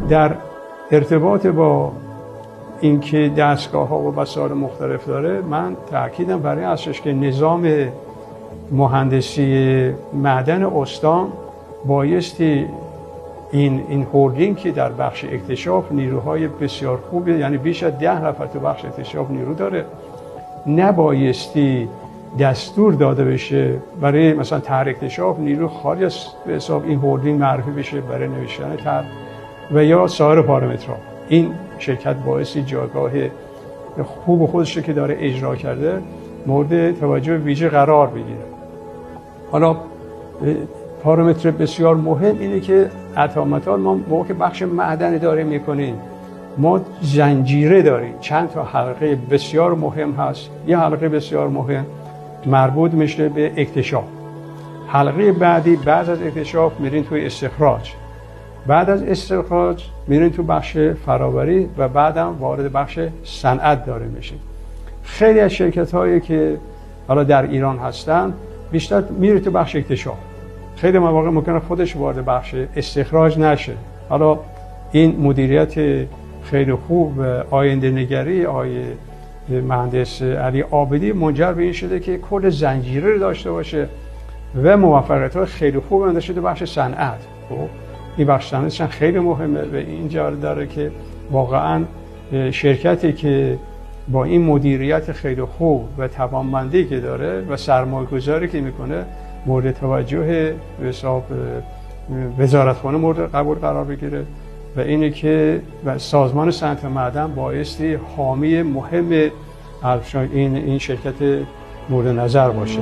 در ارتباط با اینکه دستگاه‌ها و وسایل مختلف داره، من تأکیدم برای اساس که نظام مهندسی معدن استان بایستی این هولدینگ که در بخش اکتشاف نیروهای بسیار خوبی، یعنی بیش از 10 نفر تو بخش اکتشاف نیرو داره، نبایستی دستور داده بشه برای مثلا طرح اکتشاف نیرو خارج از به حساب این هولدینگ معرفی بشه برای نوشتن طرح و یا سایر پارامترها. این شرکت باعثی جایگاه خوب خودش که داره اجرا کرده مورد توجه ویژه قرار بگیره. حالا پارامتر بسیار مهم اینه که اتم‌مثال ما موقع که بخش معدن اداره میکنیم ما زنجیره داریم، چند تا حلقه بسیار مهم هست. یه حلقه بسیار مهم مربوط میشه به اکتشاف، حلقه بعدی بعد از اکتشاف میرین توی استخراج، بعد از استخراج میرین تو بخش فراوری و بعدم وارد بخش صنعت داره میشین. خیلی از شرکت هایی که حالا در ایران هستن بیشتر میره تو بخش اکتشاف، خیلی مواقع ممکنه خودش وارد بخش استخراج نشه. حالا این مدیریت خیلی خوب آینده نگری آقای مهندس علی عابدی منجر به این شده که کل زنجیره رو داشته باشه و موفقیت‌های خیلی خوب انده شده بخش صنعت. این بخش صنعتش خیلی مهمه و اینجا داره که واقعا شرکتی که با این مدیریت خیلی خوب و توانمندی که داره و سرمایه‌گذاری که میکنه مورد توجه به حساب وزارتخانه مورد قبول قرار بگیره و اینه که سازمان صنعت معدن بایستی حامی مهم این شرکت مورد نظر باشه.